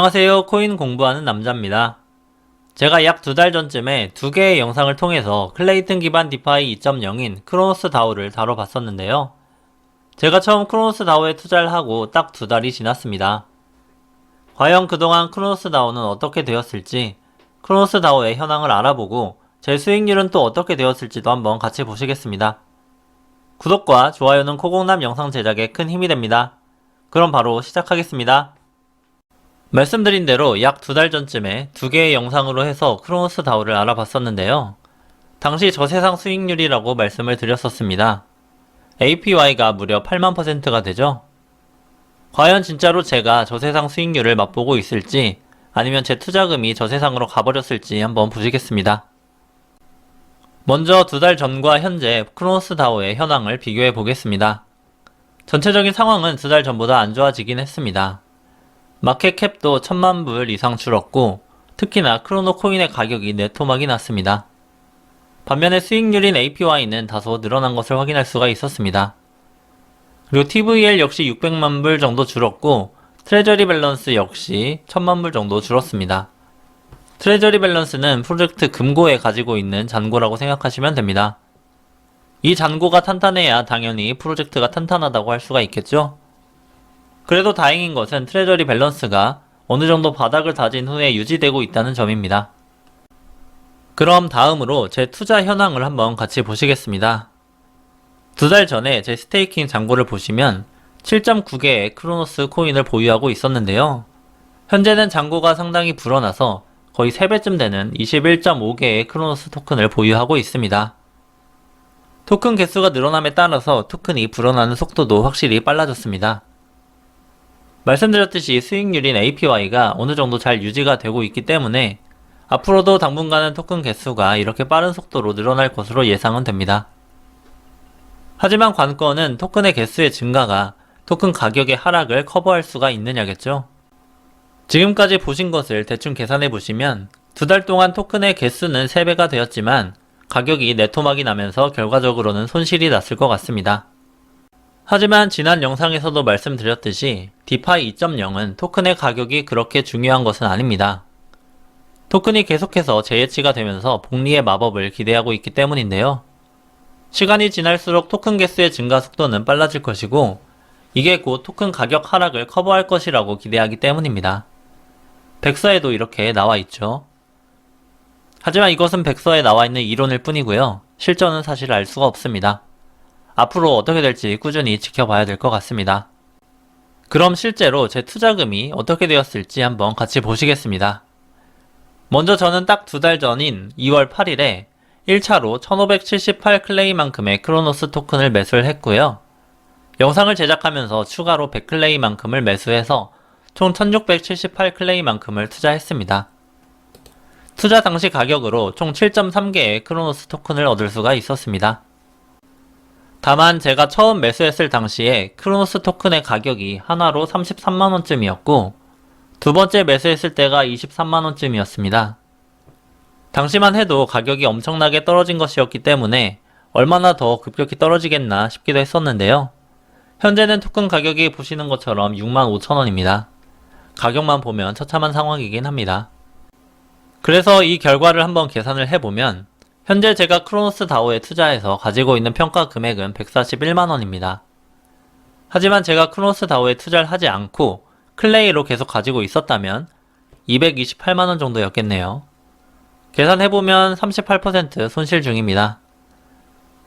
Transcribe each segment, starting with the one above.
안녕하세요. 코인 공부하는 남자입니다. 제가 약 2달 전쯤에 2개의 영상을 통해서 클레이튼 기반 디파이 2.0인 크로노스 다오를 다뤄봤었는데요. 제가 처음 크로노스 다오에 투자를 하고 딱 2달이 지났습니다. 과연 그동안 크로노스 다오는 어떻게 되었을지, 크로노스 다오의 현황을 알아보고 제 수익률은 또 어떻게 되었을지도 한번 같이 보시겠습니다. 구독과 좋아요는 코공남 영상 제작에 큰 힘이 됩니다. 그럼 바로 시작하겠습니다. 말씀드린 대로 약 2달 전쯤에 2개의 영상으로 해서 크로노스 다오를 알아봤었는데요. 당시 저세상 수익률이라고 말씀을 드렸었습니다. APY가 무려 8만%가 되죠. 과연 진짜로 제가 저세상 수익률을 맛보고 있을지 아니면 제 투자금이 저세상으로 가버렸을지 한번 보시겠습니다. 먼저 2달 전과 현재 크로노스 다오의 현황을 비교해 보겠습니다. 전체적인 상황은 2달 전보다 안 좋아지긴 했습니다. 마켓캡도 1000만 불 이상 줄었고 특히나 크로노 코인의 가격이 네토막이 났습니다. 반면에 수익률인 APY는 다소 늘어난 것을 확인할 수가 있었습니다. 그리고 TVL 역시 600만 불 정도 줄었고 트레저리 밸런스 역시 1000만 불 정도 줄었습니다. 트레저리 밸런스는 프로젝트 금고에 가지고 있는 잔고라고 생각하시면 됩니다. 이 잔고가 탄탄해야 당연히 프로젝트가 탄탄하다고 할 수가 있겠죠? 그래도 다행인 것은 트레저리 밸런스가 어느 정도 바닥을 다진 후에 유지되고 있다는 점입니다. 그럼 다음으로 제 투자 현황을 한번 같이 보시겠습니다. 2달 전에 제 스테이킹 잔고를 보시면 7.9개의 크로노스 코인을 보유하고 있었는데요. 현재는 잔고가 상당히 불어나서 거의 3배쯤 되는 21.5개의 크로노스 토큰을 보유하고 있습니다. 토큰 개수가 늘어남에 따라서 토큰이 불어나는 속도도 확실히 빨라졌습니다. 말씀드렸듯이 수익률인 APY가 어느 정도 잘 유지가 되고 있기 때문에 앞으로도 당분간은 토큰 개수가 이렇게 빠른 속도로 늘어날 것으로 예상은 됩니다. 하지만 관건은 토큰의 개수의 증가가 토큰 가격의 하락을 커버할 수가 있느냐겠죠. 지금까지 보신 것을 대충 계산해 보시면 2달 동안 토큰의 개수는 3배가 되었지만 가격이 네토막이 나면서 결과적으로는 손실이 났을 것 같습니다. 하지만 지난 영상에서도 말씀드렸듯이 디파이 2.0은 토큰의 가격이 그렇게 중요한 것은 아닙니다. 토큰이 계속해서 재해치가 되면서 복리의 마법을 기대하고 있기 때문인데요. 시간이 지날수록 토큰 개수의 증가 속도는 빨라질 것이고 이게 곧 토큰 가격 하락을 커버할 것이라고 기대하기 때문입니다. 백서에도 이렇게 나와 있죠. 하지만 이것은 백서에 나와 있는 이론일 뿐이고요. 실전은 사실 알 수가 없습니다. 앞으로 어떻게 될지 꾸준히 지켜봐야 될 것 같습니다. 그럼 실제로 제 투자금이 어떻게 되었을지 한번 같이 보시겠습니다. 먼저 저는 딱 2달 전인 2월 8일에 1차로 1578 클레이만큼의 크로노스 토큰을 매수를 했고요. 영상을 제작하면서 추가로 100 클레이만큼을 매수해서 총 1678 클레이만큼을 투자했습니다. 투자 당시 가격으로 총 7.3개의 크로노스 토큰을 얻을 수가 있었습니다. 다만 제가 처음 매수했을 당시에 크로노스 토큰의 가격이 하나로 33만원쯤이었고 두 번째 매수했을 때가 23만원쯤이었습니다. 당시만 해도 가격이 엄청나게 떨어진 것이었기 때문에 얼마나 더 급격히 떨어지겠나 싶기도 했었는데요. 현재는 토큰 가격이 보시는 것처럼 65,000원입니다. 가격만 보면 처참한 상황이긴 합니다. 그래서 이 결과를 한번 계산을 해보면 현재 제가 크로노스 다오에 투자해서 가지고 있는 평가 금액은 141만원입니다. 하지만 제가 크로노스 다오에 투자를 하지 않고 클레이로 계속 가지고 있었다면 228만원 정도였겠네요. 계산해보면 38% 손실 중입니다.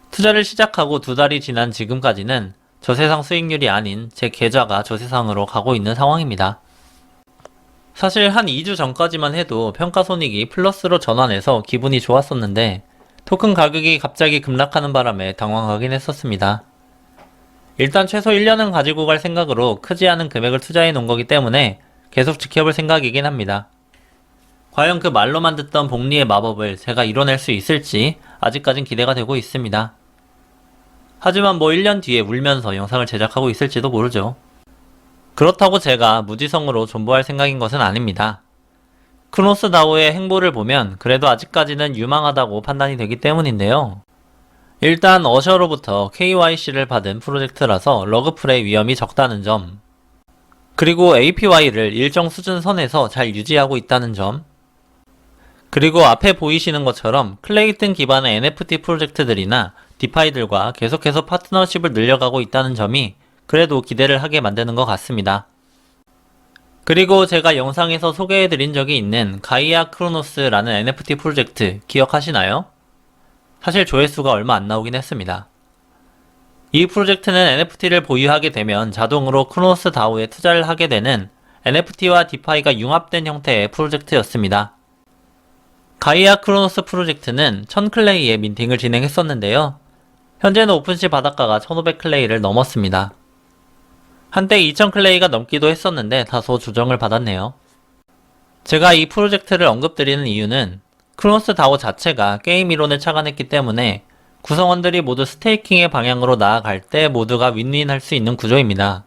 투자를 시작하고 2달이 지난 지금까지는 저세상 수익률이 아닌 제 계좌가 저세상으로 가고 있는 상황입니다. 사실 한 2주 전까지만 해도 평가손익이 플러스로 전환해서 기분이 좋았었는데 토큰 가격이 갑자기 급락하는 바람에 당황하긴 했었습니다. 일단 최소 1년은 가지고 갈 생각으로 크지 않은 금액을 투자해 놓은 거기 때문에 계속 지켜볼 생각이긴 합니다. 과연 그 말로만 듣던 복리의 마법을 제가 이뤄낼 수 있을지 아직까진 기대가 되고 있습니다. 하지만 1년 뒤에 울면서 영상을 제작하고 있을지도 모르죠. 그렇다고 제가 무지성으로 존버할 생각인 것은 아닙니다. 크로노스 다오의 행보를 보면 그래도 아직까지는 유망하다고 판단이 되기 때문인데요. 일단 어셔로부터 KYC를 받은 프로젝트라서 러그풀의 위험이 적다는 점, 그리고 APY를 일정 수준 선에서 잘 유지하고 있다는 점, 그리고 앞에 보이시는 것처럼 클레이튼 기반의 NFT 프로젝트들이나 디파이들과 계속해서 파트너십을 늘려가고 있다는 점이 그래도 기대를 하게 만드는 것 같습니다. 그리고 제가 영상에서 소개해드린 적이 있는 가이아 크로노스라는 NFT 프로젝트 기억하시나요? 사실 조회수가 얼마 안 나오긴 했습니다. 이 프로젝트는 NFT를 보유하게 되면 자동으로 크로노스 다오에 투자를 하게 되는 NFT와 디파이가 융합된 형태의 프로젝트였습니다. 가이아 크로노스 프로젝트는 1000클레이의 민팅을 진행했었는데요. 현재는 오픈시 바닷가가 1500클레이를 넘었습니다. 한때 2000클레이가 넘기도 했었는데 다소 조정을 받았네요. 제가 이 프로젝트를 언급드리는 이유는 크로노스 다오 자체가 게임 이론을 착안했기 때문에 구성원들이 모두 스테이킹의 방향으로 나아갈 때 모두가 윈윈할 수 있는 구조입니다.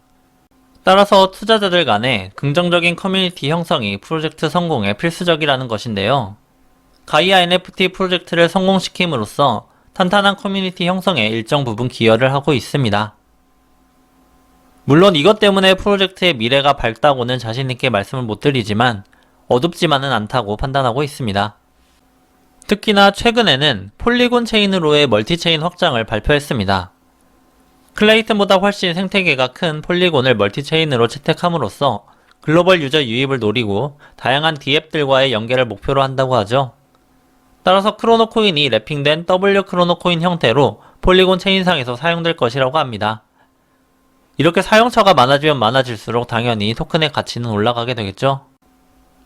따라서 투자자들 간의 긍정적인 커뮤니티 형성이 프로젝트 성공에 필수적이라는 것인데요. 가이아 NFT 프로젝트를 성공시킴으로써 탄탄한 커뮤니티 형성에 일정 부분 기여를 하고 있습니다. 물론 이것 때문에 프로젝트의 미래가 밝다고는 자신있게 말씀을 못 드리지만 어둡지만은 않다고 판단하고 있습니다. 특히나 최근에는 폴리곤 체인으로의 멀티체인 확장을 발표했습니다. 클레이튼보다 훨씬 생태계가 큰 폴리곤을 멀티체인으로 채택함으로써 글로벌 유저 유입을 노리고 다양한 D앱들과의 연계를 목표로 한다고 하죠. 따라서 크로노코인이 랩핑된 W 크로노코인 형태로 폴리곤 체인상에서 사용될 것이라고 합니다. 이렇게 사용처가 많아지면 많아질수록 당연히 토큰의 가치는 올라가게 되겠죠.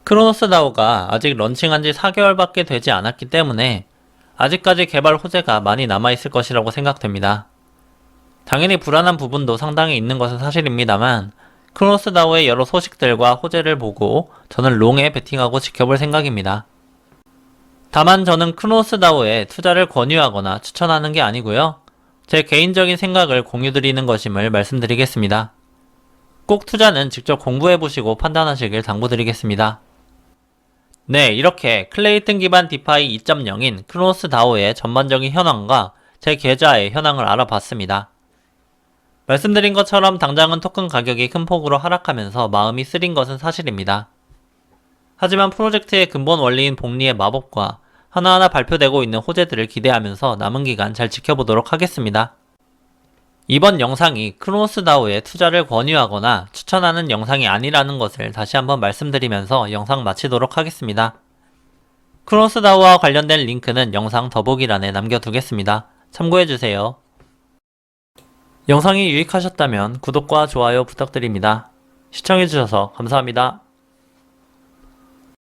크로노스 다오가 아직 런칭한 지 4개월밖에 되지 않았기 때문에 아직까지 개발 호재가 많이 남아있을 것이라고 생각됩니다. 당연히 불안한 부분도 상당히 있는 것은 사실입니다만 크로노스 다오의 여러 소식들과 호재를 보고 저는 롱에 베팅하고 지켜볼 생각입니다. 다만 저는 크로노스 다오에 투자를 권유하거나 추천하는 게 아니고요. 제 개인적인 생각을 공유드리는 것임을 말씀드리겠습니다. 꼭 투자는 직접 공부해보시고 판단하시길 당부드리겠습니다. 네, 이렇게 클레이튼 기반 디파이 2.0인 크로노스 다오의 전반적인 현황과 제 계좌의 현황을 알아봤습니다. 말씀드린 것처럼 당장은 토큰 가격이 큰 폭으로 하락하면서 마음이 쓰린 것은 사실입니다. 하지만 프로젝트의 근본 원리인 복리의 마법과 하나하나 발표되고 있는 호재들을 기대하면서 남은 기간 잘 지켜보도록 하겠습니다. 이번 영상이 크로노스 다오에 투자를 권유하거나 추천하는 영상이 아니라는 것을 다시 한번 말씀드리면서 영상 마치도록 하겠습니다. 크로노스 다오와 관련된 링크는 영상 더보기란에 남겨두겠습니다. 참고해주세요. 영상이 유익하셨다면 구독과 좋아요 부탁드립니다. 시청해주셔서 감사합니다.